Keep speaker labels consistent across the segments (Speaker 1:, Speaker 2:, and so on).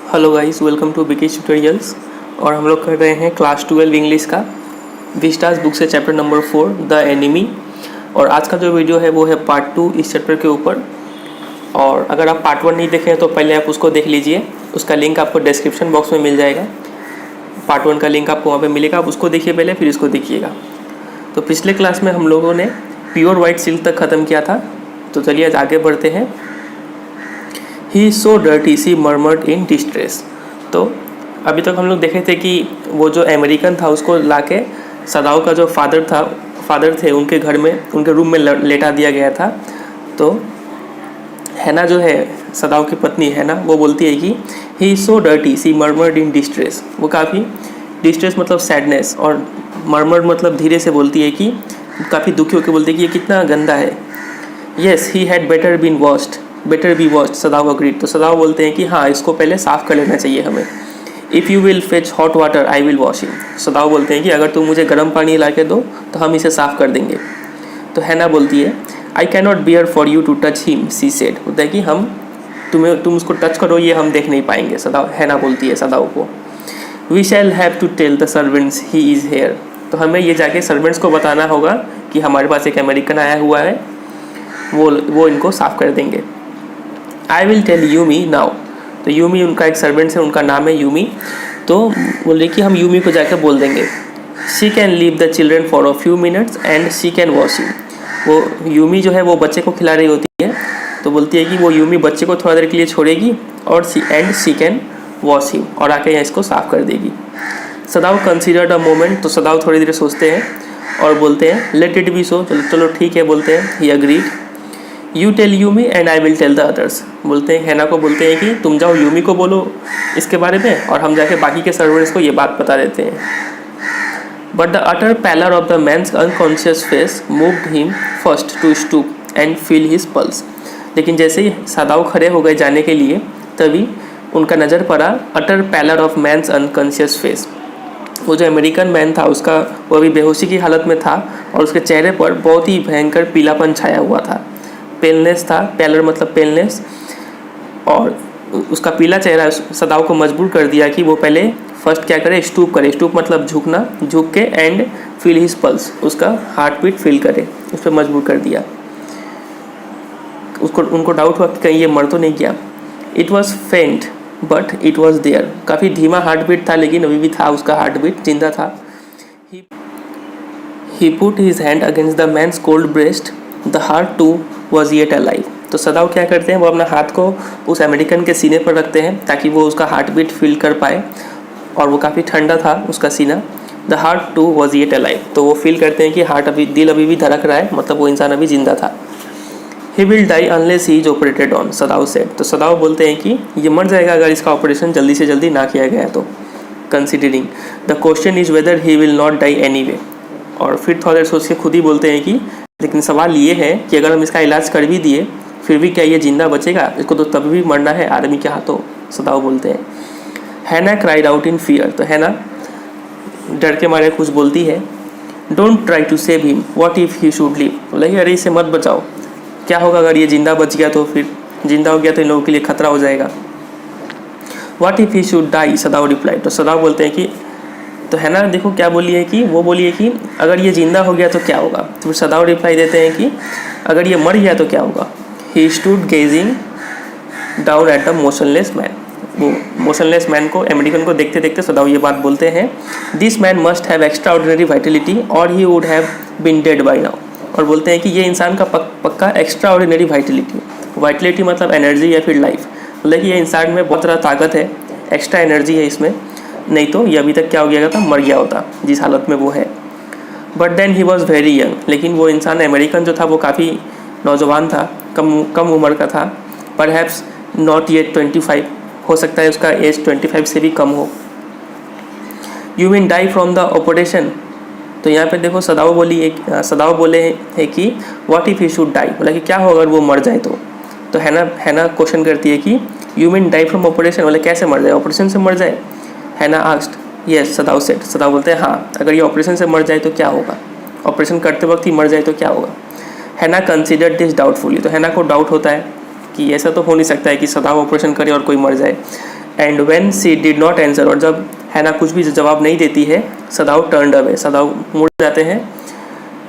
Speaker 1: Hello guys, welcome to बिकी tutorials. और हम लोग कर रहे हैं क्लास 12 इंग्लिश का विस्टास बुक से चैप्टर नंबर 4 द एनिमी। और आज का जो वीडियो है वो है पार्ट 2 इस चैप्टर के ऊपर। और अगर आप पार्ट 1 नहीं देखे हैं तो पहले आप उसको देख लीजिए, उसका लिंक आपको डिस्क्रिप्शन बॉक्स में मिल जाएगा। पार्ट 1 का लिंक आपको वहाँ पे मिलेगा, आप उसको देखिए पहले, फिर इसको देखिएगा। तो पिछले क्लास में हम लोगों ने प्योर वाइट सिल्क तक ख़त्म किया था, तो चलिए आज आगे बढ़ते हैं। He is so dirty she murmured in distress. तो अभी तक हम लोग देखे थे कि वो जो अमेरिकन था उसको लाके सदाओ का जो फादर थे उनके घर में, उनके रूम में लेटा दिया गया था। तो हैना जो है सदाओ की पत्नी है ना, वो बोलती है कि he is so dirty she murmured in distress. वो काफ़ी डिस्ट्रेस मतलब सैडनेस, और मर्मर्ड मतलब धीरे से बोलती है कि काफ़ी दुखी होकर बोलती है कि ये कितना गंदा है। Yes he had better be washed, Sadao agreed. तो सदाओ बोलते हैं कि हाँ, इसको पहले साफ़ कर लेना चाहिए हमें। If you will fetch hot water I will wash him. Sadao बोलते हैं कि अगर तुम मुझे गर्म पानी ला के दो तो हम इसे साफ़ कर देंगे। तो हैना बोलती है I can not bear for you to touch him, she said. बोलता है कि तुम उसको टच करो, ये हम देख नहीं पाएंगे। हैना बोलती है सदाओ को we shall have to tell the servants he is here. तो हमें ये जाके सर्वेंट्स को बताना होगा कि हमारे पास एक अमेरिकन आया हुआ है, वो इनको साफ़ कर देंगे। I will tell Yumi now. तो यूमी उनका एक सर्वेंट्स है, उनका नाम है यूमी। तो बोले कि हम यूमी को जाकर बोल देंगे। She can leave the children for a few minutes and she can wash him. वो यूमी जो है वो बच्चे को खिला रही होती है, तो बोलती है कि वो यूमी बच्चे को थोड़ा देर के लिए छोड़ेगी और शी कैन वॉश हिम, और आके यहाँ इसको साफ़ कर देगी। सदाओ कंसिडर्ड अ मोमेंट। तो सदाओ थोड़ी देर सोचते हैं और बोलते हैं लेट इट बी सो। चलो ठीक है, बोलते हैं। He agreed. You tell Yumi and I will tell the others. बोलते हैं हैना को, बोलते हैं कि तुम जाओ यूमी को बोलो इसके बारे में, और हम जाके बाकी के सर्वेंट्स को ये बात बता देते हैं। But the utter pallor of the man's unconscious face moved him first to stoop and feel his pulse. लेकिन जैसे ही सदाओ खड़े हो गए जाने के लिए, तभी उनका नज़र पड़ा utter pallor of man's unconscious face. वो जो अमेरिकन मैन था उसका, वो अभी बेहोशी की हालत में था और उसके चेहरे पर बहुत ही भयंकर पीलापन छाया हुआ था। पेलनेस था, पैलर मतलब पेलनेस, और उसका पीला चेहरा सदाओ को मजबूर कर दिया कि वो पहले फर्स्ट क्या करे, स्टूप करे। स्टूप मतलब झुकना, झुक के एंड फील हिज पल्स, उसका हार्ट बीट फील करे, उस पर मजबूर कर दिया। उनको डाउट हुआ कि कहीं ये मर तो नहीं गया। इट वॉज फेंट बट इट वॉज देयर। काफ़ी धीमा हार्ट बीट था लेकिन अभी भी था, उसका हार्ट बीट जिंदा था। He put his hand against the man's cold breast, the heart too was yet alive. तो सदाओ क्या करते हैं, वो अपना हाथ को उस अमेरिकन के सीने पर रखते हैं ताकि वो उसका हार्ट बीट फील कर पाए, और वो काफ़ी ठंडा था उसका सीना। The heart too was yet alive. तो वो फील करते हैं कि दिल अभी भी धड़क रहा है, मतलब वो इंसान अभी जिंदा था। He will die unless he is operated on, Sadao said. तो सदाओ बोलते हैं कि ये मर जाएगा अगर इसका ऑपरेशन जल्दी से जल्दी ना किया गया तो। Considering the question is whether he will not die anyway. और फिर थोड़ा देर सोच के खुद ही बोलते हैं कि लेकिन सवाल ये है कि अगर हम इसका इलाज कर भी दिए फिर भी क्या ये जिंदा बचेगा, इसको तो तब भी मरना है आदमी के हाथों, सदाओ बोलते हैं। हैना क्राइड आउट इन फियर। तो हैना डर के मारे कुछ बोलती है। Don't try to save him, what if he should live. बोले अरे इसे मत बचाओ, क्या होगा अगर ये जिंदा बच गया तो, फिर जिंदा हो गया तो इन लोगों के लिए खतरा हो जाएगा। What if he should die, Sadao reply. तो सदाओ बोलते हैं कि, तो है ना, देखो क्या बोली है कि वो बोली है कि अगर ये जिंदा हो गया तो क्या होगा। तो फिर सदाओ रिप्लाई देते हैं कि अगर ये मर गया तो क्या होगा। He stood gazing down at the motionless man. वो मोशनलेस मैन को, अमेरिकन को देखते देखते सदाओ ये बात बोलते हैं, this man must have extraordinary vitality or he would have been dead by now. और बोलते हैं कि ये इंसान का पक्का एक्स्ट्रा ऑर्डिनरी वाइटिलिटी मतलब एनर्जी या फिर लाइफ, मतलब कि ये इंसान में बहुत ज़्यादा ताकत है, एक्स्ट्रा एनर्जी है इसमें, नहीं तो ये अभी तक क्या हो गया था, मर गया होता जिस हालत में वो है। But then he was very young. लेकिन वो इंसान अमेरिकन जो था वो काफ़ी नौजवान था, कम उम्र का था। परहैप्स नॉट येट 25, हो सकता है उसका एज 25 से भी कम हो। You mean die from the operation. तो यहाँ पे देखो सदाओ बोले हैं कि what if he should die, बोला कि क्या हो अगर वो मर जाए तो हैना क्वेश्चन करती है कि you mean die from operation, बोले कैसे मर जाए, ऑपरेशन से मर जाए। Hana asked yes, Sadao said. Sadao बोलते हैं हाँ, अगर ये ऑपरेशन से मर जाए तो क्या होगा, ऑपरेशन करते वक्त ही मर जाए तो क्या होगा। हैना कंसिडर्ड दिस डाउटफुली। तो हैना को डाउट होता है कि ऐसा तो हो नहीं सकता है कि सदाओ ऑपरेशन करे और कोई मर जाए। And when she did not answer, और जब हैना कुछ भी जवाब नहीं देती है, सदाउ टर्न्ड अवे, सदाउ मुड़ जाते हैं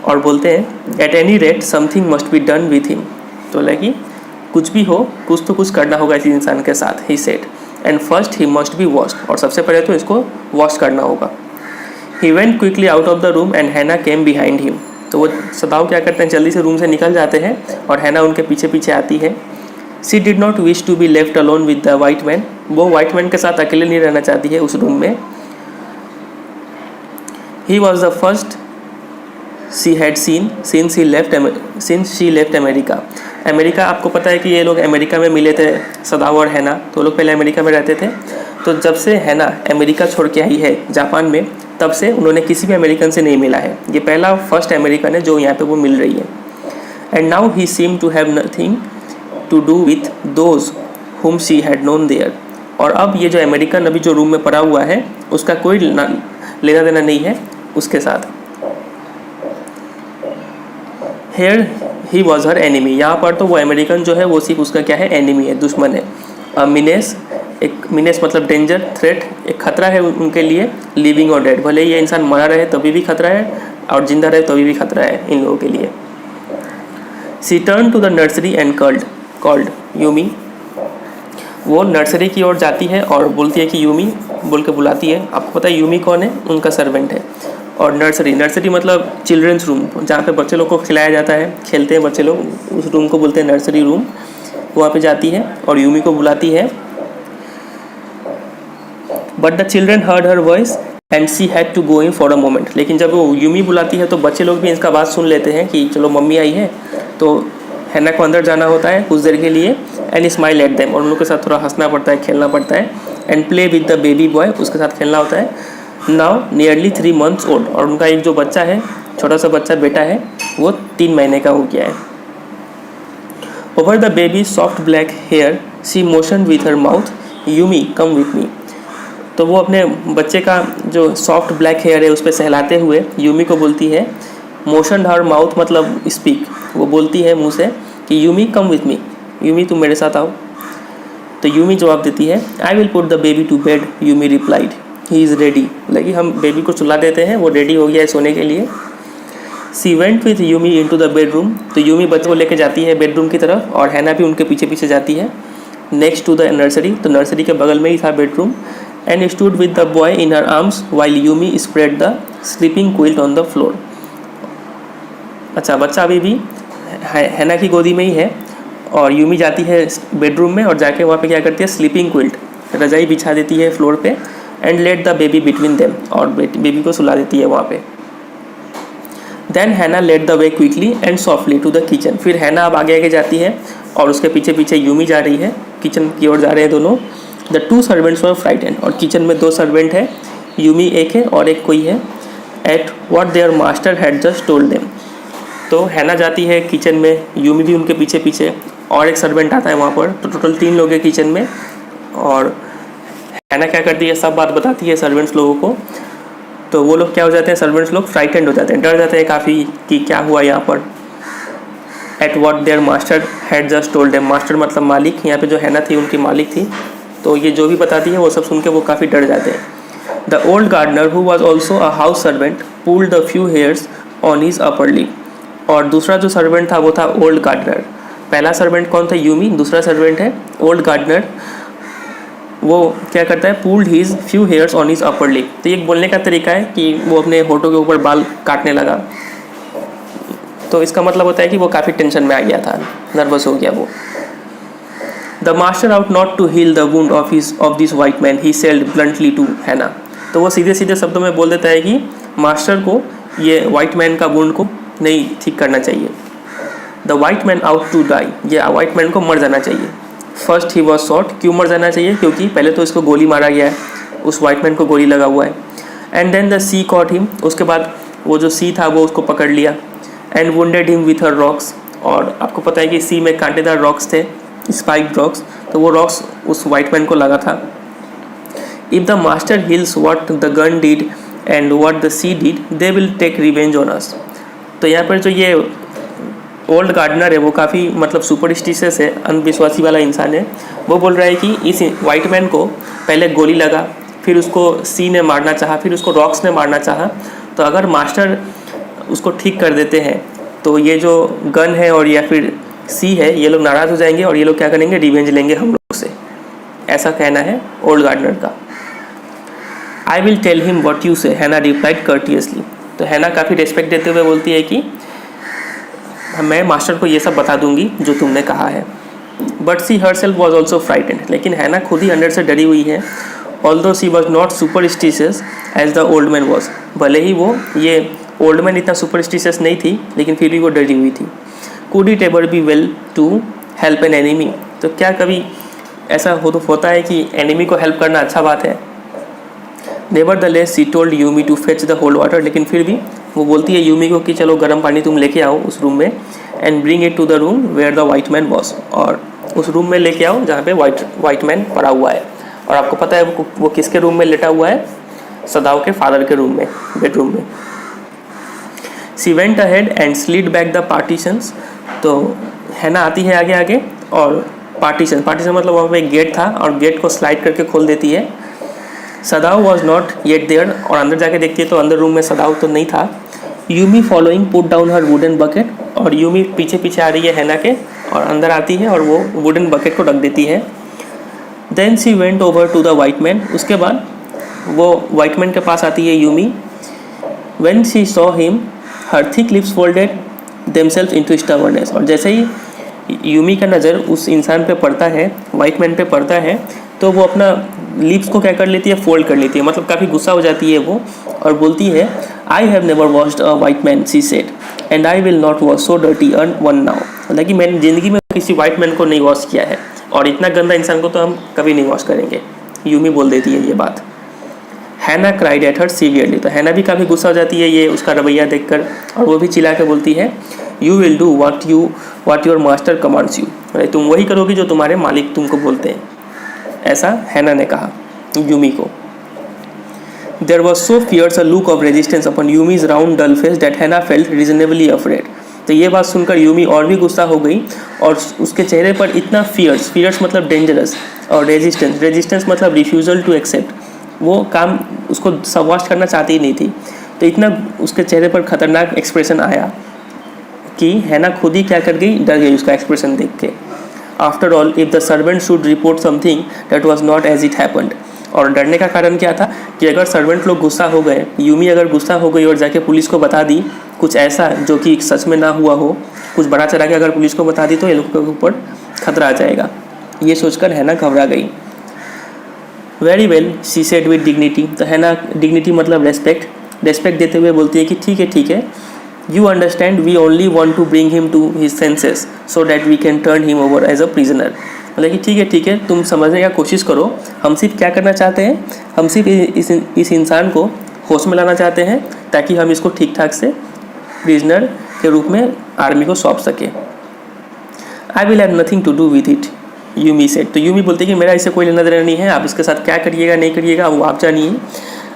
Speaker 1: और बोलते हैं at any rate something must be done with him, तो लगी कुछ भी हो कुछ तो कुछ करना होगा इस इंसान के साथ, he said, and first he must be washed, और सबसे पहले तो इसको वॉश करना होगा। He went quickly out of the room and हैना केम बिहाइंड हिम, तो वो सदाउ क्या करते हैं, जल्दी से रूम से निकल जाते हैं और हैना उनके पीछे पीछे आती है। She did not wish to be left alone with the white man, वो वाइट मैन के साथ अकेले नहीं रहना चाहती है उस रूम में। He was the first she had seen since she left America. America, आपको पता है कि ये लोग अमेरिका में मिले थे सदाउ और हैना, तो लोग पहले अमेरिका में रहते थे, तो जब से हैना अमेरिका छोड़ के आई है जापान में, तब से उन्होंने किसी भी अमेरिकन से नहीं मिला है, ये पहला फर्स्ट अमेरिकन है जो यहाँ पे वो मिल रही है। And now he seem to have nothing to do with those whom she had known there, और अब ये जो अमेरिकन अभी जो रूम में पड़ा हुआ है उसका कोई लेना देना नहीं है उसके साथ। Here he was her enemy, यहाँ पर तो वो अमेरिकन जो है वो सिर्फ उसका क्या है, एनिमी है, दुश्मन है। मिनेस, एक मिनेस मतलब डेंजर, थ्रेट, एक खतरा है उनके लिए, लिविंग और डेड, भले ये इंसान मरा रहे तभी भी खतरा है और जिंदा रहे तभी भी खतरा है इन लोगों के लिए। She turn to the nursery and called Yumi, वो नर्सरी की ओर जाती है और बोलती है कि यूमी बोल के बुलाती है। आपको पता है यूमी कौन है, उनका सर्वेंट है। और नर्सरी मतलब चिल्ड्रंस रूम, जहाँ पे बच्चे लोग को खिलाया जाता है, खेलते हैं बच्चे लोग, उस रूम को बोलते हैं नर्सरी रूम। वहाँ पे जाती है और यूमी को बुलाती है। But the children heard her voice and she had to go in for a moment, लेकिन जब वो यूमी बुलाती है तो बच्चे लोग भी इसका बात सुन लेते हैं कि चलो मम्मी आई है, तो हैना को अंदर जाना होता है कुछ देर के लिए, एंड स्माइल एट देम, और उन लोग के साथ थोड़ा हंसना पड़ता है, खेलना पड़ता है, and play with the baby boy, उसके साथ खेलना होता है। नाउ नियरली 3 months ओल्ड, और उनका एक जो बच्चा है, छोटा सा बच्चा बेटा है, वो 3 महीने का हो गया है। Over the baby soft black hair she motion with her mouth, Yumi come with me, तो वो अपने बच्चे का जो सॉफ्ट ब्लैक हेयर है उस पर सहलाते हुए यूमी को बोलती है, मोशन हर माउथ मतलब स्पीक, वो बोलती है मुँह से कि Yumi come with me, Yumi तुम मेरे साथ आओ। तो यूमी जवाब देती है I will put the baby to bed, Yumi replied he is ready, लगी हम बेबी को सुला देते हैं, वो रेडी हो गया है सोने के लिए। She went with Yumi in to the bedroom, तो यूमी बच्चे को लेके जाती है बेडरूम की तरफ और हैना भी उनके पीछे पीछे जाती है। नेक्स्ट टू द नर्सरी, तो नर्सरी के बगल में ही था bedroom, and stood with the boy in her arms while Yumi spread the sleeping quilt on the floor. अच्छा, बच्चा अभी भी हैना की गोदी में ही है और यूमी जाती है बेडरूम में और जाके वहाँ पे क्या करती है, स्लीपिंग क्विल्ट, रजाई बिछा देती है फ्लोर पे, and let the baby between them, और बेबी को सुला देती है वहाँ पे। Then Hana led the way quickly and softly to the kitchen, फिर हैना अब आगे आगे जाती है और उसके पीछे पीछे यूमी जा रही है, किचन की ओर जा रहे हैं दोनों। द 2 सर्वेंट्स वर फ्राइटेंड, और किचन में 2 सर्वेंट है, यूमी एक है और एक कोई है। At what their master had just told them, तो हैना जाती है किचन में, यूमी भी उनके पीछे पीछे, और एक सर्वेंट आता है वहाँ पर, तो टोटल 3 लोग हैं किचन में। और हैना क्या करती है, सब बात बताती है सर्वेंट्स लोगों को, तो वो लोग क्या हो जाते हैं, सर्वेंट्स लोग फ्राइटेंड हो जाते हैं, डर जाते हैं काफ़ी कि क्या हुआ यहाँ पर। At what their master had just told them, master मतलब मालिक, यहाँ पे जो हैना थी उनकी मालिक थी, तो ये जो भी बताती है वो सब सुन के वो काफ़ी डर जाते हैं। The old gardener who was also a house servant pulled the few hairs on his upper lip, और दूसरा जो सर्वेंट था वो था ओल्ड गार्डनर। पहला सर्वेंट कौन था, यूमी, दूसरा सर्वेंट है ओल्ड गार्डनर। वो क्या करता है, pulled his few hairs on his upper lip, तो ये बोलने का तरीका है कि वो अपने होठों के ऊपर बाल काटने लगा, तो इसका मतलब होता है कि वो काफ़ी टेंशन में आ गया था, नर्वस हो गया वो। The master ought not to heal the wound of this white man he said bluntly to Hana, तो वो सीधे सीधे शब्दों में बोल देता है कि मास्टर को ये वाइट मैन का वुंड को नहीं ठीक करना चाहिए। The white man ought to die, ये वाइट मैन को मर जाना चाहिए। फर्स्ट ही वॉज शॉट, क्यों मर जाना चाहिए, क्योंकि पहले तो इसको गोली मारा गया है, उस वाइट मैन को गोली लगा हुआ है। And then the sea caught him, उसके बाद वो जो सी था वो उसको पकड़ लिया। And wounded him with her rocks, और आपको पता है कि सी में कांटेदार रॉक्स थे, स्पाइक्ड रॉक्स, तो वो रॉक्स उस वाइट मैन को लगा था। If the master heals what the gun did and what the sea did they will take revenge on us, तो यहाँ पर जो ये ओल्ड गार्डनर है वो काफ़ी मतलब सुपरस्टिशियस है, अंधविश्वासी वाला इंसान है। वो बोल रहा है कि इस वाइट मैन को पहले गोली लगा, फिर उसको सी ने मारना चाहा, फिर उसको रॉक्स ने मारना चाहा। तो अगर मास्टर उसको ठीक कर देते हैं तो ये जो गन है और या फिर सी है, ये लोग नाराज़ हो जाएंगे और ये लोग क्या करेंगे, रिवेंज लेंगे हम लोग से। ऐसा कहना है ओल्ड गार्डनर का। I will tell him what you say, Hana replied कर्टियसली। तो हैना काफ़ी रिस्पेक्ट देते हुए बोलती है कि मैं मास्टर को ये सब बता दूंगी जो तुमने कहा है। But she herself was also frightened, लेकिन हैना खुद ही अंदर से डरी हुई है। Although she was not superstitious as the old man was, भले ही वो ये ओल्ड मैन इतना सुपरस्टिशियस नहीं थी, लेकिन फिर भी वो डरी हुई थी। Could it ever be well to help an enemy, तो क्या कभी ऐसा होता है कि एनिमी को हेल्प करना अच्छा बात है। Nevertheless she told Yumi to fetch the hot water, लेकिन फिर भी वो बोलती है यूमी को कि चलो गर्म पानी तुम लेके आओ उस रूम में, and bring it to the room where the white man was, और उस रूम में लेके आओ जहाँ पे वाइट मैन पड़ा हुआ है। और आपको पता है वो किसके रूम में लेटा हुआ है, सदाव के फादर के रूम में, बेडरूम में। She went ahead and slid back the partitions, तो हैना आती है आगे आगे और पार्टीशन मतलब वहाँ पे एक गेट था और गेट को स्लाइड करके खोल देती है। Sadao was not yet there, और अंदर जाके देखती है तो अंदर रूम में सदाव तो नहीं था। यूमी फॉलोइंग पुट डाउन हर वुडन बकेट, और यूमी पीछे पीछे आ रही है हैना के और अंदर आती है और वो वुडन बकेट को रख देती है। Then she went over to the white man, उसके बाद वो वाइट मैन के पास आती है Yumi. When she saw him her thick lips folded themselves into stubbornness, और जैसे ही यूमी का नज़र उस इंसान पे पड़ता है, वाइट मैन पे पड़ता है, तो वो अपना लिप्स को क्या कर लेती है, फोल्ड कर लेती है, मतलब काफ़ी गुस्सा हो जाती है वो और बोलती है I have never washed a white man she said, and I will not wash so dirty one now, मतलब कि मैंने ज़िंदगी में किसी वाइट मैन को नहीं वॉश किया है और इतना गंदा इंसान को तो हम कभी नहीं वॉश करेंगे। यूमी बोल देती है ये बात। हैना क्राइड एट हर सीवियरली, तो हैना भी काफ़ी गुस्सा हो जाती है ये उसका रवैया देखकर, और वो भी चिल्ला के बोलती है you will do what your master commands you, तुम वही करोगी जो तुम्हारे मालिक तुमको बोलते हैं, ऐसा हैना ने कहा यूमी को। There was so fierce a look of resistance upon Yumi's round dull face that Hana felt reasonably afraid, तो ये बात सुनकर यूमी और भी गुस्सा हो गई और उसके चेहरे पर इतना फियर्स मतलब डेंजरस, और रेजिस्टेंस मतलब रिफ्यूज़ल टू एक्सेप्ट, वो काम उसको सवास्ट करना चाहती ही नहीं थी, तो इतना उसके चेहरे पर खतरनाक एक्सप्रेशन आया कि हैना खुद ही क्या कर गई, डर गई उसका एक्सप्रेशन देख के। After all if the servant should report something that was not as it happened, और डरने का कारण क्या था कि अगर सर्वेंट लोग गुस्सा हो गए, यूमी अगर गुस्सा हो गई और जाके पुलिस को बता दी कुछ ऐसा जो कि सच में ना हुआ हो, कुछ बड़ा चढ़ा के अगर पुलिस को बता दी तो ये लोग के ऊपर खतरा आ जाएगा। ये सोचकर हैना घबरा गई। Very well she said with dignity, तो हैना डिग्निटी मतलब रेस्पेक्ट देते हुए बोलती है कि ठीक है, you understand we only want to bring him to his senses so that we can turn him over as a prisoner, मतलब कि ठीक है तुम समझने का कोशिश करो, हम सिर्फ क्या करना चाहते हैं, हम सिर्फ इस इंसान को होश में लाना चाहते हैं ताकि हम इसको ठीक ठाक से प्रिजनर के रूप में आर्मी को सौंप सके। I will have nothing to do with it Yumi said, तो यूमी बोलते कि मेरा इससे कोई लेना देना नहीं है, आप इसके साथ क्या करिएगा नहीं करिएगा वो आप जानिए।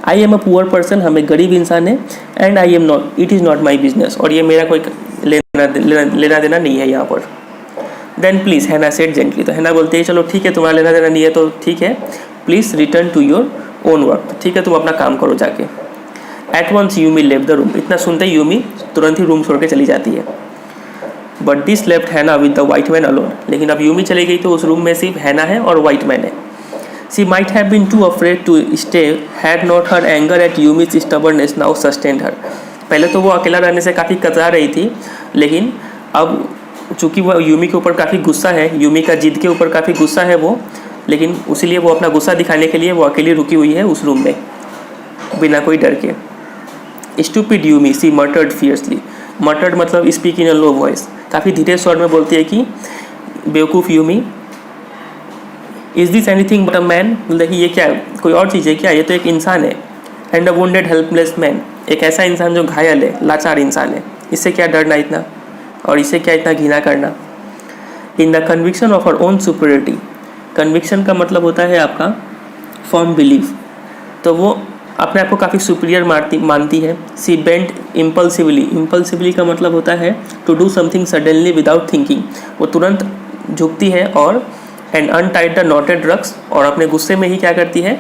Speaker 1: I am a poor person, हम एक गरीब इंसान है, and I am not, it is not my business, और ये मेरा कोई लेना देना नहीं है यहाँ पर। देन प्लीज़ हैना सेड जेंटली, तो हैना बोलती है चलो ठीक है तुम्हारा लेना देना नहीं है तो ठीक है, please return to your own work, ठीक है तुम अपना काम करो जाके। At once Yumi left the room, इतना सुनते ही यूमी तुरंत ही रूम छोड़ के चली जाती है। बट दिस लेफ्ट हैना with the white man alone, लेकिन अब यूमी चली गई तो उस रूम में सिर्फ हैना है और वाइट मैन है। She might have been too afraid to stay had not her anger at Yumi's stubbornness now sustained her, पहले तो वो अकेला रहने से काफ़ी कतरा रही थी, लेकिन अब चूँकि वो यूमी के ऊपर काफ़ी गुस्सा है, यूमी का जिद के ऊपर काफ़ी गुस्सा है वो, लेकिन उसीलिए वो अपना गुस्सा दिखाने के लिए वो अकेली रुकी हुई है उस रूम में बिना कोई डर के। स्टूपिड यूमी सी मटर्ड फियर्सली, मटर्ड मतलब speak in a low voice, काफ़ी धीरे स्वर में बोलती है कि बेवकूफ़ Yumi, is this anything but a man, मतलब कि ये क्या कोई और चीज़ है क्या, ये तो एक इंसान है। And a wounded helpless man, एक ऐसा इंसान जो घायल है, लाचार इंसान है, इससे क्या डरना इतना और इसे क्या इतना घृणा करना। In the conviction of her own superiority, conviction का मतलब होता है आपका फर्म बिलीफ, तो वो अपने आप को काफ़ी सुपीरियर मानती है। सी बेंट इम्पल्सिवली का मतलब होता है to do something suddenly without thinking, वो तुरंत झुकती है और and untied the knotted drugs, और अपने गुस्से में ही क्या करती है,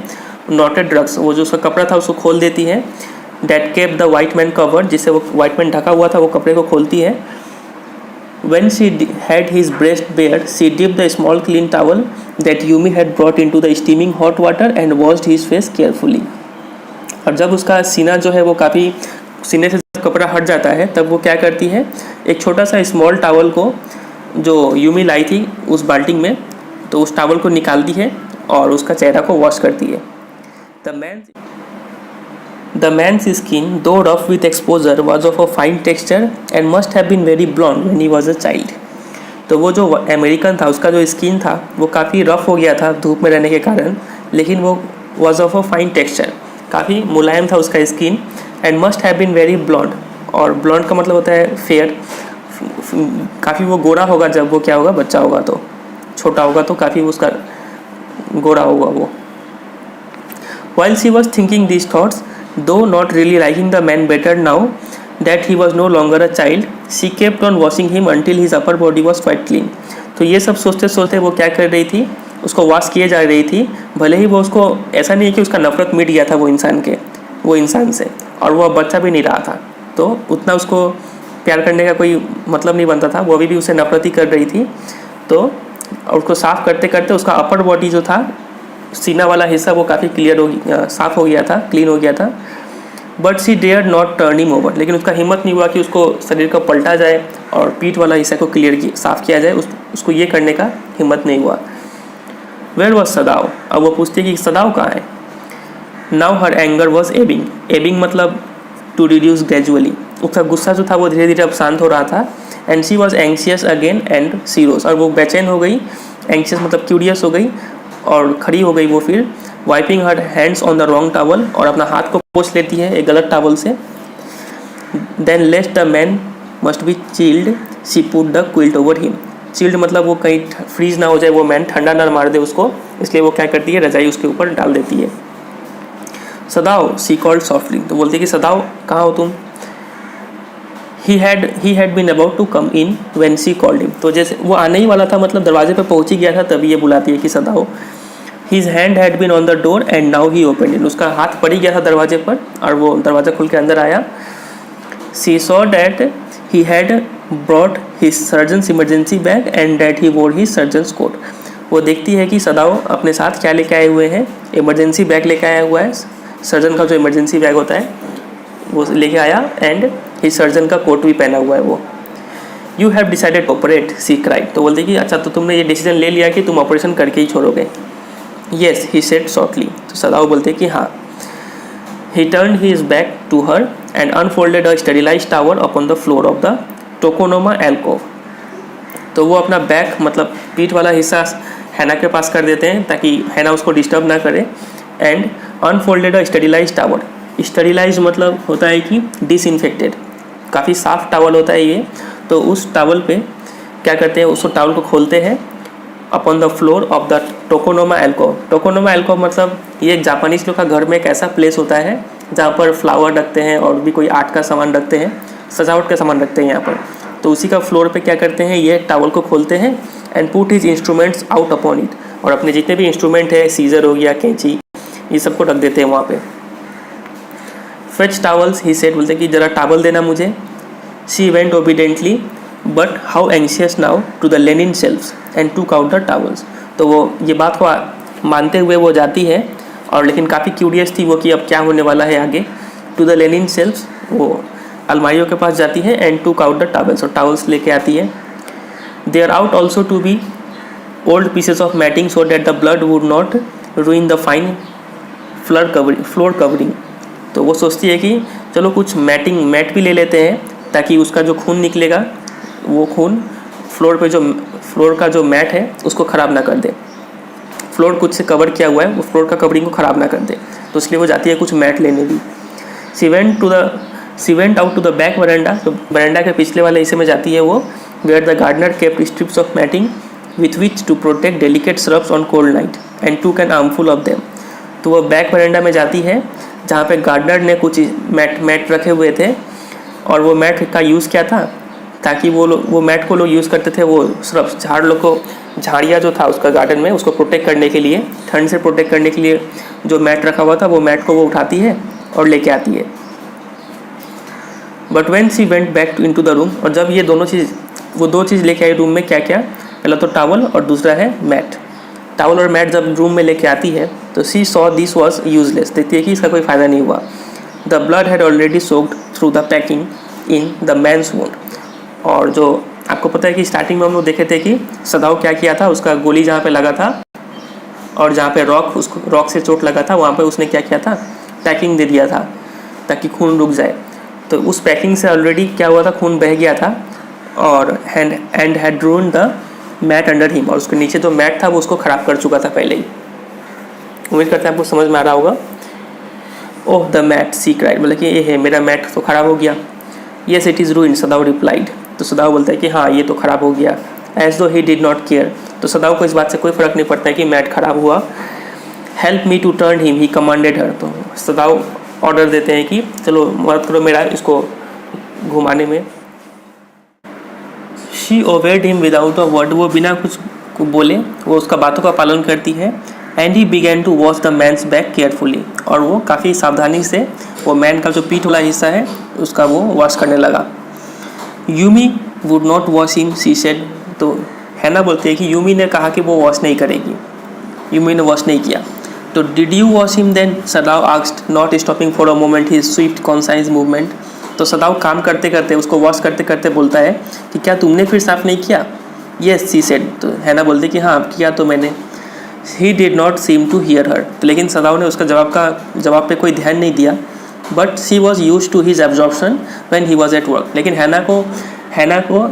Speaker 1: नॉटेड ड्रग्स, वो जो उसका कपड़ा था उसको खोल देती है। That kept the white man covered, जिससे वो वाइट मैन ढका हुआ था वो कपड़े को खोलती है। When she had his breast bare, she dipped the small clean towel that Yumi had brought into the steaming hot water and washed his face carefully. और जब उसका सीना जो है वो काफ़ी, सीने से कपड़ा हट जाता है, तब वो क्या करती है, एक छोटा सा स्मॉल टावल को जो यूमी लाई थी उस बाल्टी में, तो उस टावल को निकालती है और उसका चेहरा को वॉश करती है। The man's skin, though rough with exposure, was of a fine texture and must have been very blonde when he was a child. तो वो जो अमेरिकन था उसका जो स्किन था वो काफ़ी रफ़ हो गया था धूप में रहने के कारण, लेकिन वो was of a fine texture, काफ़ी मुलायम था उसका skin, and must have been very blonde, और blonde का मतलब होता है फेयर, काफ़ी वो गोरा होगा जब वो क्या होगा, बच्चा होगा, तो छोटा होगा तो काफ़ी उसका गोरा होगा वो। While she was thinking these thoughts, though not really liking the man better now that he was no longer a child, she kept on washing him until his upper body was quite clean. तो ये सब सोचते सोचते वो क्या कर रही थी, उसको वॉश किए जा रही थी। भले ही वो उसको, ऐसा नहीं है कि उसका नफरत मिट गया था वो इंसान से, और वो बच्चा भी नहीं रहा था, तो उतना उसको प्यार करने का कोई मतलब नहीं बनता था, वो अभी भी उसे नफरत ही कर रही थी। तो और उसको साफ़ करते करते उसका अपर बॉडी जो था, सीना वाला हिस्सा, वो काफ़ी साफ़ हो गया था, क्लीन हो गया था। But she dare not turn him over, लेकिन उसका हिम्मत नहीं हुआ कि उसको शरीर को पलटा जाए और पीठ वाला हिस्सा को साफ़ किया जाए, उसको ये करने का हिम्मत नहीं हुआ। वेयर वॉज सदाव, अब वो पूछती है कि सदाव कहाँ है। Now her anger was Ebbing मतलब टू रिड्यूस ग्रेजुअली, उसका गुस्सा जो था वो धीरे धीरे अब शांत हो रहा था। And she was anxious again and serious, और वो बेचैन हो गई, एंक्शियस मतलब क्यूरियस हो गई और खड़ी हो गई वो फिर। Wiping her hands on the wrong towel, और अपना हाथ को पोंछ लेती है एक गलत टावल से। Then lest the man must be chilled, she put the quilt over him. Chilled मतलब वो कहीं फ्रीज ना हो जाए, वो मैन ठंडा ना मार दे उसको, इसलिए वो क्या करती है, रजाई उसके ऊपर डाल देती है। सदाओ, शी कॉल्ड सॉफ्टली, तो बोलती है कि सदाओ कहाँ हो तुम। He had been about to come in when she called him, तो जैसे वो आने ही वाला था, मतलब दरवाजे पे पहुंच ही गया था, तभी ये बुलाती है कि सदाओ। His hand had been on the door and now he opened it, उसका हाथ पड़ ही गया था दरवाजे पर और वो दरवाज़ा खुल के अंदर आया। She saw that he had brought his surgeon's emergency bag and that he wore his surgeon's coat, वो देखती है कि सदाओ अपने साथ क्या लेके आए हुए हैं, इमरजेंसी बैग लेके आया हुआ है, सर्जन का जो इमरजेंसी बैग होता है वो लेके आया, एंड हिज सर्जन का कोट भी पहना हुआ है वो। You have decided operate, she cried, तो बोलते कि अच्छा तो तुमने ये डिसीजन ले लिया कि तुम ऑपरेशन करके ही छोड़ोगे। येस ही सेड शॉर्टली, तो सदाओ बोलते कि हाँ। He turn his back to her and unfolded a sterilised towel upon the floor of the tokonoma alcove, तो वो अपना बैक मतलब पीठ वाला हिस्सा हैना के पास कर देते हैं ताकि हैना उसको डिस्टर्ब ना करे। And unfolded a sterilised towel, sterilise मतलब होता है कि डिसइंफेक्टेड, काफ़ी साफ टावल होता है ये, तो उस टावल पे क्या करते हैं, उस टावल को खोलते हैं upon the floor of the tokonoma alcove. Tokonoma alcove मतलब ये एक जापानीज लोग का घर में एक ऐसा प्लेस होता है जहाँ पर फ्लावर रखते हैं और भी कोई आर्ट का सामान रखते हैं, सजावट का सामान रखते हैं यहाँ पर, तो उसी का फ्लोर पे क्या करते हैं, ये टावल को खोलते हैं and put his instruments out upon it, और अपने जितने भी इंस्ट्रूमेंट है, सीजर हो गया, कैंची, ये सबको रख देते हैं वहाँ पे। फेच टावल्स, ही सेड, बोलते कि ज़रा टावल देना मुझे। She went obediently but how anxious now to the linen shelves and took out the towels, तो वो ये बात को मानते हुए वो जाती है, और लेकिन काफ़ी क्यूरियस थी वो कि अब क्या होने वाला है आगे। टू द लेनिन शेल्फ्स, वो अलमारियों के पास जाती है, and took out the towels, और टावल्स लेके आती है। They are ought also to be old pieces of matting so that the blood would not ruin the fine floor covering, तो वो सोचती है कि चलो कुछ मैट भी ले लेते हैं ताकि उसका जो खून निकलेगा वो खून फ्लोर का जो मैट है उसको ख़राब ना कर दे, फ्लोर कुछ से कवर किया हुआ है वो फ्लोर का कवरिंग को ख़राब ना कर दे, तो इसलिए वो जाती है कुछ मैट लेने भी। She went out to the back veranda, तो वरांडा के पिछले वाले हिस्से में जाती है वो, where the gardener kept strips of matting with which to protect delicate shrubs on cold night and took an armful of them, तो वो बैक वरांडा में जाती है जहाँ पे गार्डनर ने कुछ मैट रखे हुए थे, और वो मैट का यूज़ क्या था ताकि वो मैट को लोग यूज़ करते थे वो श्रब्स झाड़ लोग को झाड़िया जो था उसका गार्डन में, उसको प्रोटेक्ट करने के लिए, ठंड से प्रोटेक्ट करने के लिए जो मैट रखा हुआ था वो मैट को वो उठाती है और लेके आती है। But when she went back in to the room, और जब ये वो दो चीज़ लेके आई रूम में, क्या क्या, पहला तो टावल और दूसरा है मैट। टावल और मैट जब रूम में लेके आती है तो she saw this was useless, देखती है कि इसका कोई फ़ायदा नहीं हुआ। The blood had already soaked through the packing in the man's wound. और जो आपको पता है कि स्टार्टिंग में हम लोग देखे थे कि सदाव क्या किया था, उसका गोली जहाँ पे लगा था और जहाँ पे उसको रॉक से चोट लगा था वहाँ पे उसने क्या किया था, पैकिंग दे दिया था ताकि खून रुक जाए। तो उस पैकिंग से ऑलरेडी क्या हुआ था, खून बह गया था और and had ruined the mat under him, और उसके नीचे जो मैट था वो उसको ख़राब कर चुका था पहले ही। उम्मीद करते हैं आपको समझ में आ रहा होगा। Oh the mat, she cried, मतलब कि ये है मेरा मैट तो ख़राब हो गया। Yes it is ruined, सदाव replied, तो सदाव बोलता है कि हाँ ये तो ख़राब हो गया। एज दो ही डिड नॉट केयर, तो सदाव को इस बात से कोई फ़र्क नहीं पड़ता है कि मैट ख़राब हुआ। Help me to turn him, he commanded her, तो सदाव ऑर्डर देते हैं कि चलो मदद करो मेरा इसको घुमाने में। She obeyed him without a word, वो बिना कुछ को बोले वो उसका बातों का पालन करती है। And he began to wash the man's back carefully, और वो काफ़ी सावधानी से वो मैन का जो पीठ वाला हिस्सा है उसका वो वॉश करने लगा। Yumi would not wash him, she said, तो हैना बोलती है कि यूमी ने कहा कि वो वॉश नहीं करेगी, यूमी ने वॉश नहीं किया। तो did you wash him then, Sadao asked, not stopping for a moment his swift concise movement. तो सदाव काम करते करते, उसको वॉश करते करते बोलता है कि क्या तुमने फिर साफ़ नहीं किया। येस शी सेड, तो हैना बोलती है कि हाँ किया तो मैंने। He did not seem to hear her, लेकिन सदाव ने उसका जवाब पे कोई ध्यान नहीं दिया। But she was use to his absorption when he was at work, लेकिन हैना को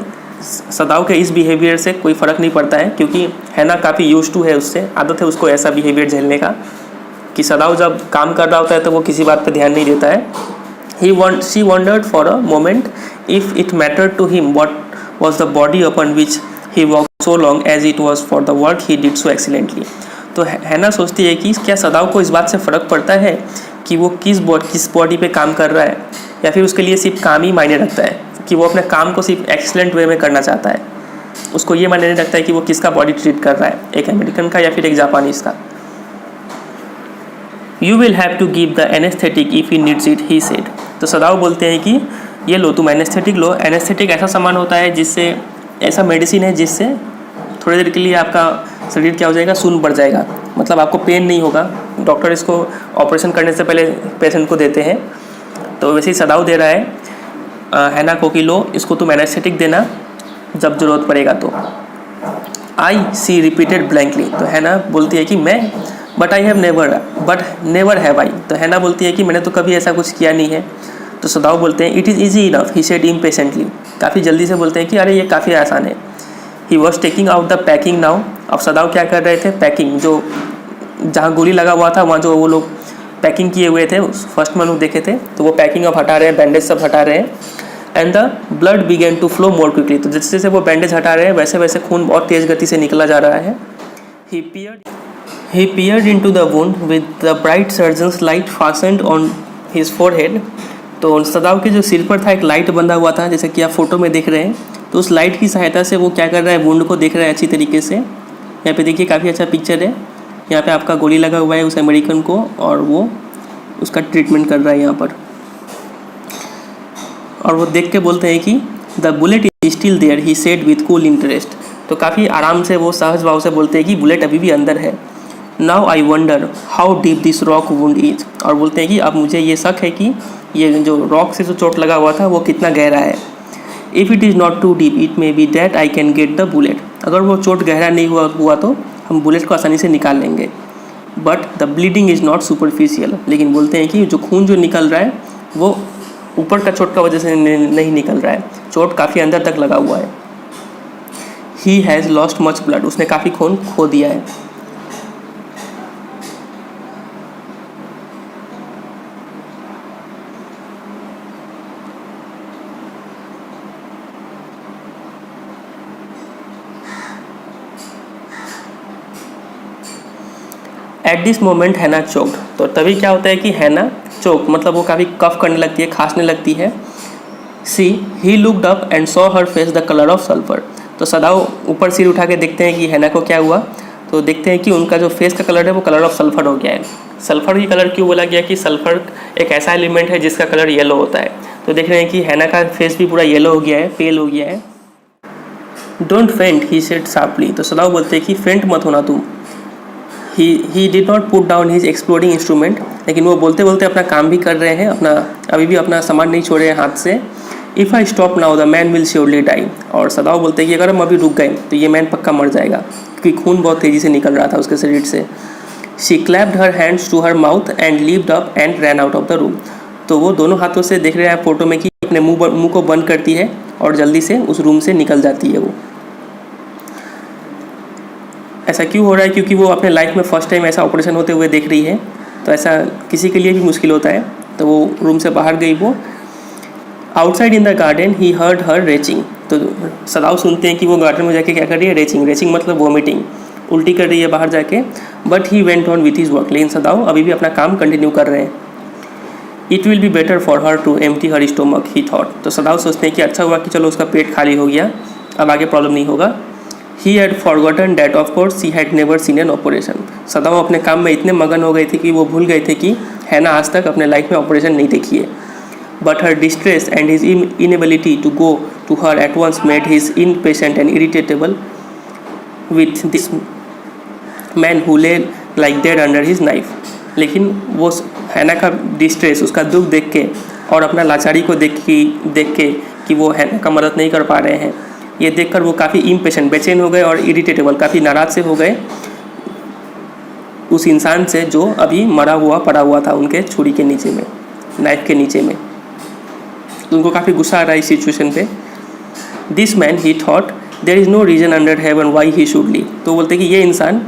Speaker 1: सदाव के इस बिहेवियर से कोई फ़र्क नहीं पड़ता है, क्योंकि हैना काफ़ी यूज टू है, उससे आदत है उसको ऐसा बिहेवियर झेलने का कि सदाव जब काम कर रहा होता है तो वो किसी बात पे ध्यान नहीं देता है। She wondered for a moment if it mattered to him what was the body upon which he worked so long as it was for the work he did so excellently. तो हैना सोचती है कि क्या सदाव को इस बात से फ़र्क पड़ता है कि वो किस बॉडी पे काम कर रहा है, या फिर उसके लिए सिर्फ काम ही मायने रखता है कि वो अपने काम को सिर्फ एक्सीलेंट वे में करना चाहता है। उसको ये मायने नहीं रखता है कि वो किसका बॉडी ट्रीट कर रहा है, एक अमेरिकन का या फिर एक जापानीज़ का। You will have to give the anesthetic if he needs it, he said. तो सदाव बोलते हैं कि ये लो तुम एनेस्थेटिक लो। एनेस्थेटिक ऐसा सामान होता है जिससे, ऐसा मेडिसिन है जिससे थोड़ी देर के लिए आपका शरीर क्या हो जाएगा, सुन्न पड़ जाएगा, मतलब आपको पेन नहीं होगा। डॉक्टर इसको ऑपरेशन करने से पहले पेशेंट को देते हैं, तो वैसे ही सदाव दे रहा है हैना को कि लो इसको तुम एनेस्थेटिक देना जब ज़रूरत पड़ेगा तो। आई सी रिपीटेड ब्लैंकली, तो हैना बोलती है कि मैं, बट नेवर हैव आई, तो हैना बोलती है कि मैंने तो कभी ऐसा कुछ किया नहीं है। तो सदाव बोलते हैं it is easy enough, he said impatiently, काफ़ी जल्दी से बोलते हैं कि अरे ये काफ़ी आसान है। He was taking out the packing now, अब सदाव क्या कर रहे थे, पैकिंग, जो जहाँ गोली लगा हुआ था वहाँ जो वो लोग पैकिंग किए हुए थे, फर्स्ट में लोग देखे थे, तो वो पैकिंग अब हटा रहे हैं, बैंडेज सब हटा रहे हैं। And the blood began to flow more quickly, तो जैसे जैसे वो बैंडेज हटा रहे हैं वैसे वैसे खून बहुत तेज़ गति से निकला जा रहा है। He peered into the wound with the bright surgeon's light fastened on his forehead. तो सदाव के जो सिर पर था एक लाइट बंधा हुआ था, जैसे कि आप फोटो में देख रहे हैं। तो उस लाइट की सहायता से वो क्या कर रहा है, वुंड को देख रहा है अच्छी तरीके से। यहाँ पे देखिए काफ़ी अच्छा पिक्चर है, यहाँ पे आपका गोली लगा हुआ है उस अमेरिकन को और वो उसका ट्रीटमेंट कर रहा है यहाँ पर। और वो देख के बोलते हैं कि the bullet is still there, he said with cool interest. तो काफ़ी आराम से वो सहज भाव से बोलते हैं कि बुलेट अभी भी अंदर है। Now I wonder how deep this rock wound is, और बोलते हैं कि अब मुझे ये शक है कि ये जो रॉक से जो चोट लगा हुआ था वो कितना गहरा है। If it is not too deep it may be that I can get the bullet, अगर वो चोट गहरा नहीं हुआ तो हम बुलेट को आसानी से निकाल लेंगे। But the bleeding is not superficial, लेकिन बोलते हैं कि जो खून जो निकल रहा है वो ऊपर का चोट का वजह से नहीं निकल रहा है, चोट काफ़ी अंदर तक लगा हुआ है। He has lost much blood, उसने काफ़ी खून खो दिया है। एट दिस मोमेंट हैना चोक्ड, तो तभी क्या होता है कि हैना चोक मतलब वो काफ़ी कफ करने लगती है, खांसने लगती है। See he looked up and saw her face the colour of sulphur, तो सदाओ ऊपर सिर उठा के देखते हैं कि हैना को क्या हुआ। तो देखते हैं कि उनका जो फेस का कलर है वो कलर ऑफ सल्फर हो गया है। सल्फर की कलर क्यों बोला गया कि सल्फर एक ऐसा एलिमेंट है जिसका कलर येलो होता है। तो देख रहे हैं कि हैना का फेस भी पूरा येलो हो गया है, पेल हो गया है। डोंट फेंट ही सेड शार्पली। तो सदाओ बोलते हैं कि फेंट मत होना तुम। ही did not put down his exploding instrument. लेकिन वो बोलते बोलते अपना काम भी कर रहे हैं, अभी भी अपना सामान नहीं छोड़ रहे हैं हाथ से। If I stop now the man will surely die. और सदाओ बोलते हैं कि अगर हम अभी रुक गए तो ये मैन पक्का मर जाएगा, क्योंकि खून बहुत तेज़ी से निकल रहा था उसके शरीर से। She clapped her hands to her mouth and leaped up and ran out of the room. तो वो दोनों हाथों से देख रहे हैं फोटो में कि अपने मुंह को बंद करती है और जल्दी से उस रूम से निकल जाती है वो। ऐसा क्यों हो रहा है? क्योंकि वो अपने लाइफ में फर्स्ट टाइम ऐसा ऑपरेशन होते हुए देख रही है, तो ऐसा किसी के लिए भी मुश्किल होता है। तो वो रूम से बाहर गई वो। Outside in the garden he heard her reaching. तो सदाओ सुनते हैं कि वो गार्डन में जाके क्या कर रही है, रेचिंग। रेचिंग मतलब वॉमिटिंग, उल्टी कर रही है बाहर जाके। But he went on with his work. लेकिन सदाओ अभी भी अपना काम कंटिन्यू कर रहे हैं। It will be better for her to empty her stomach he thought. तो सदाओ सोचते हैं कि अच्छा हुआ कि चलो उसका पेट खाली हो गया, अब आगे प्रॉब्लम नहीं होगा। He had forgotten that of course he had never seen an operation. Sadao अपने काम में इतने मगन हो गए थे कि वो भूल गए थे कि हैना आज तक अपने लाइफ में ऑपरेशन नहीं देखी है। But her distress and his inability to go to her at once made his impatient and irritable with this man who lay like dead under his knife. लेकिन वो हैना का डिस्ट्रेस, उसका दुख देख के और अपना लाचारी को देख के कि वो हैना का मदद नहीं कर पा रहे हैं, ये देखकर वो काफ़ी इम्पेशेंट, बेचैन हो गए और इरिटेटेबल, काफ़ी नाराज़ से हो गए उस इंसान से जो अभी मरा हुआ पड़ा हुआ था उनके छुरी के नीचे में, नाइफ के नीचे में। तो उनको काफ़ी गुस्सा आ रहा है इस सिचुएशन पे। This man he thought there is no reason under heaven why he should live. तो बोलते कि ये इंसान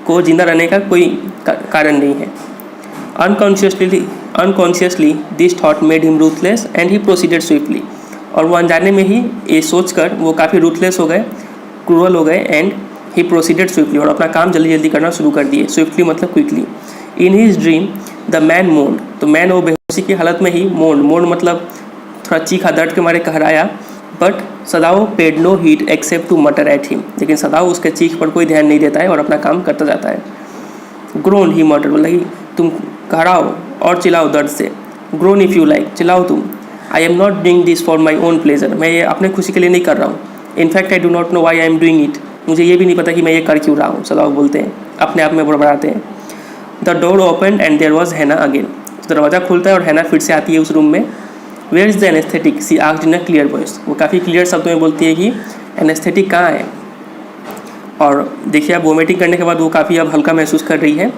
Speaker 1: को जिंदा रहने का कोई कारण नहीं है। Unconsciously this thought made him ruthless and he proceeded swiftly. और वो अनजाने में ही ये सोचकर वो काफ़ी रूथलेस हो गए, क्रूअल हो गए। एंड ही प्रोसीडेड स्विफ्टली, और अपना काम जल्दी जल्दी करना शुरू कर दिए। स्विफ्टली मतलब quickly. In his dream the man moaned. तो मैन वो बेहोशी की हालत में ही मोन्ड मतलब थोड़ा चीखा, दर्द के मारे कहराया। But Sadao paid no heed except to mutter at him. लेकिन सदाओ उसके चीख पर कोई ध्यान नहीं देता है और अपना काम करता जाता है। ग्रोन ही मटर, बोला कि तुम कहराओ और चिल्लाओ दर्द से। ग्रोन इफ़ यू लाइक, चिल्लाओ तुम। I am not doing this for my own pleasure. मैं ये अपने खुशी के लिए नहीं कर रहा हूँ। In fact I do not know why I am doing it. मुझे ये भी नहीं पता कि मैं ये कर क्यों रहा हूँ, सदाओ बोलते हैं, अपने आप में बड़बड़ाते हैं। The door open and there was Hana again. दरवाज़ा खुलता है और हैना फिर से आती है उस रूम में। Where is the anaesthetic she asked in a clear voice. वो काफ़ी क्लियर शब्दों में बोलती है कि एनेस्थेटिक कहाँ है। और देखिए अब वोमिटिंग करने के बाद वो काफ़ी अब हल्का महसूस कर रही है।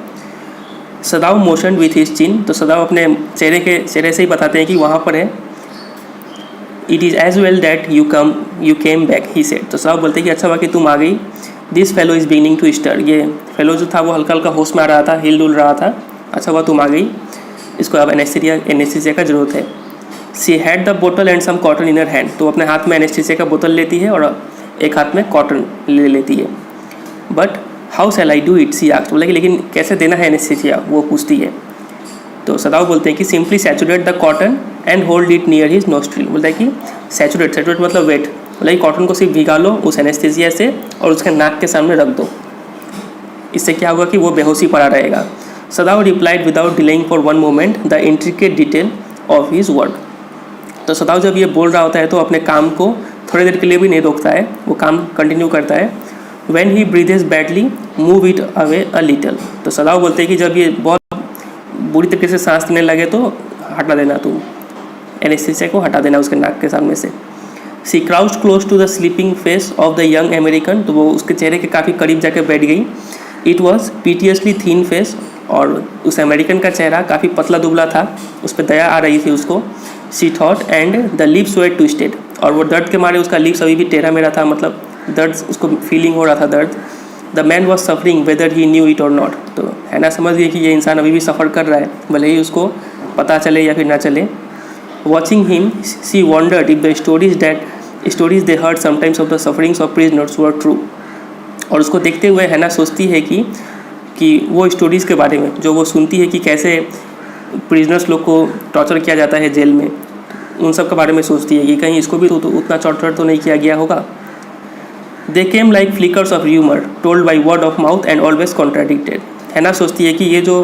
Speaker 1: सदाओ मोशन विथ हिज चिन। तो सदाओ अपने चेहरे से ही बताते हैं कि वहाँ पर है। It is as well that you came back he said. तो सदाओ बोलते हैं कि अच्छा हुआ कि तुम आ गई। This fellow is beginning to stir. ये फेलो जो था वो हल्का हल्का होश में आ रहा था, हिल डुल रहा था। अच्छा हुआ तुम आ गई, इसको अब एनेस्थीसिया का ज़रूरत है। She had the bottle and some cotton in her hand. तो अपने हाथ में एनेस्थीसिया का बोतल लेती है और एक हाथ में कॉटन ले लेती है। But how shall I do it she asked. बोला कि लेकिन कैसे देना है एनेस्थीसिया, वो पूछती है। तो सदाओ बोलते हैं कि simply saturate the cotton and hold it near his nostril. बोलता है कि सैचुरेट मतलब वेट। बोला कि कॉटन को सिर्फ भिगा लो उस एनेस्थीसिया से और उसके नाक के सामने रख दो। इससे क्या होगा कि वो बेहोशी पड़ा रहेगा। Sadao replied without delaying for one moment the intricate detail of his work. तो सदाओ जब ये बोल रहा होता है तो अपने काम को थोड़ी देर के लिए भी नहीं रोकता है, वो काम कंटिन्यू करता है। When he breathes badly move it away a little. तो सदाओ बोलते हैं कि जब ये बहुत बुरी तरीके से सांस लेने लगे तो हटा देना, तुम एनेस्थीसिया को हटा देना उसके नाक के सामने से। She crouched close to the sleeping face of the young American. तो वो उसके चेहरे के काफ़ी करीब जाकर बैठ गई। It was piteously thin face. और उस अमेरिकन का चेहरा काफ़ी पतला दुबला था, उस पर दया आ रही थी उसको। She thought and the lips were twisted. और वो दर्द के मारे उसका लिप्स अभी भी टेढ़ा मेरा था, मतलब दर्द, उसको फीलिंग हो रहा था दर्द। The man was suffering weather he knew it और नॉट। तो हैना समझ गई कि ये इंसान अभी भी सफ़र कर रहा है, भले ही उसको पता चले या फिर ना चले। Watching him she wondered if the stories they heard sometimes of the sufferings of prisoners were true. और उसको देखते हुए हैना सोचती है कि वो स्टोरीज़ के बारे में जो वो सुनती है कि कैसे प्रिजनर्स लोग को टॉर्चर किया जाता है जेल में, उन सब के बारे में सोचती है कि कहीं इसको भी तो उतना टॉर्चर तो नहीं किया गया होगा। They came like flickers of rumour told by word of mouth and always contradicted. Hana सोचती है कि ये जो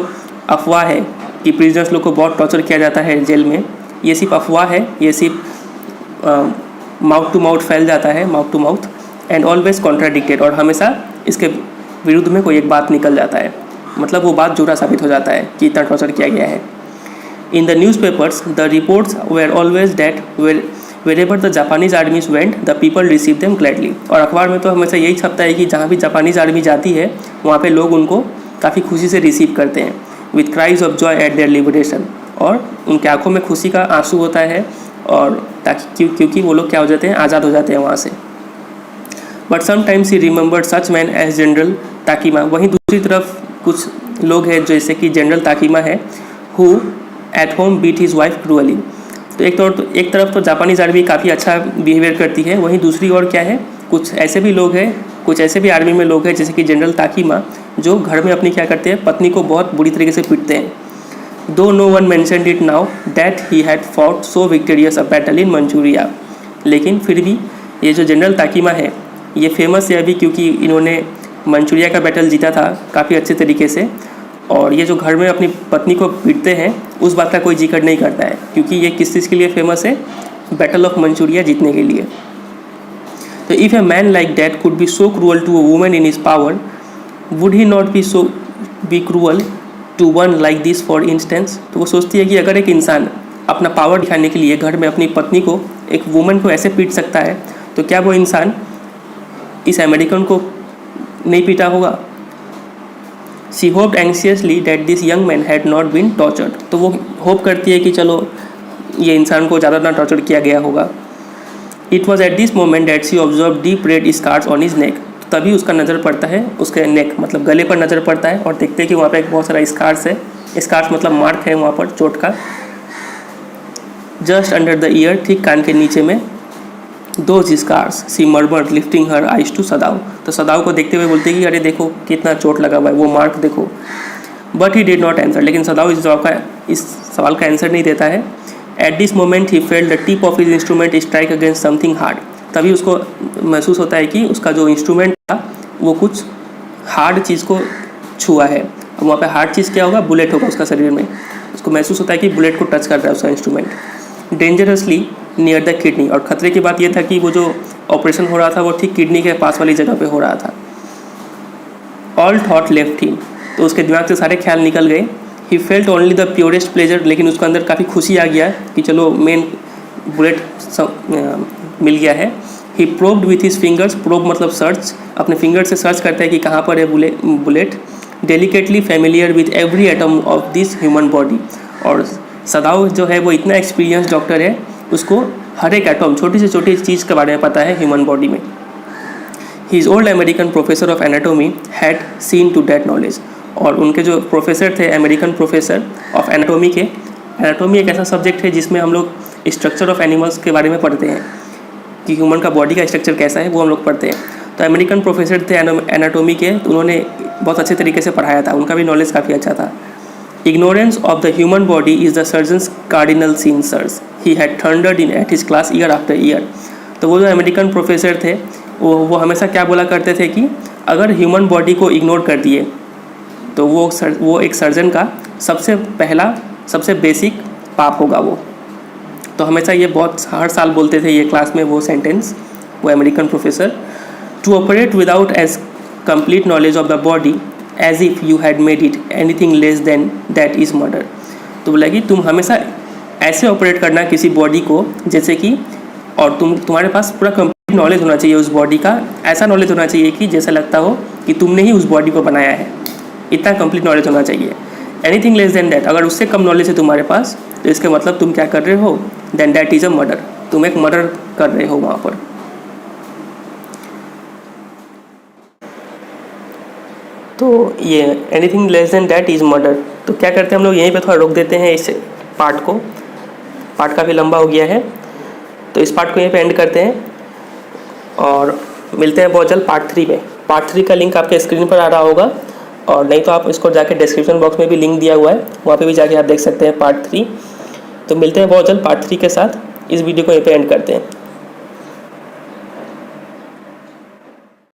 Speaker 1: अफवाह है कि प्रिजनर्स लोग को बहुत टॉर्चर किया जाता है जेल में, ये सिर्फ अफवाह है, ये सिर्फ माउथ टू माउथ फैल जाता है, mouth to mouth, and always contradicted, और हमेशा इसके विरुद्ध में कोई एक बात निकल जाता है, मतलब वो बात झूठा साबित हो जाता है कि इतना टॉर्चर किया गया है। In the news papers the reports where always that wherever the Japanese armies went, the people received them gladly। और अखबार में तो हमेशा यही छपता है कि जहाँ भी जापानीज़ आर्मी जाती है वहाँ पे लोग उनको काफ़ी खुशी से रिसीव करते हैं, with cries of Joy eight there liberation, और उनके आंखों में खुशी का आंसू होता है, और ताकि क्योंकि वो लोग क्या हो जाते हैं, आज़ाद हो जाते हैं वहाँ से। But sometimes he remembered such man as general Takima. वहीं दूसरी तरफ कुछ लोग हैं जैसे कि जनरल ताकीमा है, who at home beat his wife cruelly. तो एक तरफ तो जापानीज़ आर्मी काफ़ी अच्छा बिहेवियर करती है, वहीं दूसरी ओर क्या है, कुछ ऐसे भी लोग हैं, कुछ ऐसे भी आर्मी में लोग हैं जैसे कि जनरल ताकीमा, जो घर में अपनी क्या करते हैं, पत्नी को बहुत बुरी तरीके से पीटते हैं। Though no one mentioned it now that he had fought so victorious a battle in Manchuria. लेकिन फिर भी ये जो जनरल ताकीमा है ये फेमस है अभी, क्योंकि इन्होंने मंचूरिया का बैटल जीता था काफ़ी अच्छे तरीके से, और ये जो घर में अपनी पत्नी को पीटते हैं उस बात का कोई जिक्र नहीं करता है, क्योंकि ये किस चीज़ के लिए फेमस है, बैटल ऑफ मंचूरिया जीतने के लिए। तो if a man like that could be so cruel to a woman in his power, would he not be cruel to one like this for instance. तो वो सोचती है कि अगर एक इंसान अपना पावर दिखाने के लिए घर में अपनी पत्नी को, एक वुमन को ऐसे पीट सकता है, तो क्या वो इंसान इस अमेरिकन को नहीं पीटा होगा। She hoped anxiously that this young man had not been tortured. तो वो होप करती है कि चलो ये इंसान को ज़्यादा ना टॉर्चर किया गया होगा। It was at this moment that she observe deep red scars on his neck. तभी उसका नज़र पड़ता है उसके नेक मतलब गले पर नज़र पड़ता है, और देखते हैं कि वहाँ पे एक बहुत सारा स्कार्स है, स्कार्स मतलब मार्क है वहाँ पर चोट का। जस्ट अंडर द ईयर, ठीक कान के नीचे में। Those scars, she murmured, lifting her eyes to सदाव। तो सदाव को देखते हुए बोलते कि अरे देखो कितना चोट लगा हुआ है, वो मार्क देखो। But he did not answer, लेकिन सदाव इस सवाल का आंसर नहीं देता है। Eight this moment he felt the tip of his instrument strike against something hard. तभी उसको महसूस होता है कि उसका जो इंस्ट्रूमेंट था वो कुछ हार्ड चीज़ को छुआ है। अब वहाँ पे हार्ड चीज़ क्या होगा, बुलेट होगा उसका शरीर में। उसको महसूस होता है कि बुलेट को टच कर रहा है उसका instrument. Dangerously near the kidney, और ख़तरे की बात यह था कि वो जो ऑपरेशन हो रहा था वो ठीक किडनी के पास वाली जगह पे हो रहा था। ऑल थॉट लेफ्ट हिम, तो उसके दिमाग से सारे ख्याल निकल गए। He felt only the purest pleasure, लेकिन उसके अंदर काफ़ी खुशी आ गया कि चलो मेन बुलेट मिल गया है। He probed with his fingers, probe मतलब सर्च, अपने फिंगर से सर्च करता है कि कहाँ पर है bullet. Delicately familiar with every atom of this human body, और सदाव जो है वो इतना एक्सपीरियंस डॉक्टर है, उसको हर एक एटम, छोटी से छोटी चीज़ के बारे में पता है ह्यूमन बॉडी में। His old American professor of anatomy had seen to that knowledge, और उनके जो प्रोफेसर थे अमेरिकन प्रोफेसर ऑफ एनाटोमी के, एनाटोमी एक ऐसा सब्जेक्ट है जिसमें हम लोग स्ट्रक्चर ऑफ एनिमल्स के बारे में पढ़ते हैं कि ह्यूमन का बॉडी का स्ट्रक्चर कैसा है, वो हम लोग पढ़ते हैं। तो अमेरिकन प्रोफेसर थे एनाटोमी के, तो उन्होंने बहुत अच्छे तरीके से पढ़ाया था, उनका भी नॉलेज काफ़ी अच्छा था। Ignorance of the human body is the surgeon's cardinal sin, sirs. He had thundered in at his class year after year. तो वो जो अमेरिकन प्रोफेसर थे वो हमेशा क्या बोला करते थे कि अगर ह्यूमन बॉडी को इग्नोर कर दिए तो वो एक सर्जन का सबसे बेसिक पाप होगा वो। तो हमेशा ये बहुत हर साल बोलते थे ये क्लास में वो सेंटेंस, वो American professor. To operate without as complete knowledge of the body as if you had made it anything less than that is murder. तो बोला कि तुम हमेशा ऐसे ऑपरेट करना किसी बॉडी को जैसे कि, और तुम्हारे पास पूरा कंप्लीट नॉलेज होना चाहिए उस बॉडी का, ऐसा नॉलेज होना चाहिए कि जैसा लगता हो कि तुमने ही उस बॉडी को बनाया है, इतना कंप्लीट नॉलेज होना चाहिए। एनीथिंग लेस देन दैट, अगर उससे कम नॉलेज है तुम्हारे पास तो इसके मतलब तुम क्या कर रहे हो, then that is a murder, तुम एक मर्डर कर रहे हो वहाँ पर। तो ये anything less than that is murder. तो क्या करते हैं हम लोग यहीं पे थोड़ा रोक देते हैं इस पार्ट को, पार्ट काफ़ी लंबा हो गया है, तो इस पार्ट को यहीं पे एंड करते हैं और मिलते हैं बहुत जल्द पार्ट 3 में। पार्ट 3 का लिंक आपके स्क्रीन पर आ रहा होगा, और नहीं तो आप इसको जाके डिस्क्रिप्शन बॉक्स में भी लिंक दिया हुआ है, वहाँ पे भी जाके आप देख सकते हैं पार्ट 3। तो मिलते हैं बहुत जल्द पार्ट 3 के साथ। इस वीडियो को यहीं पे एंड करते हैं।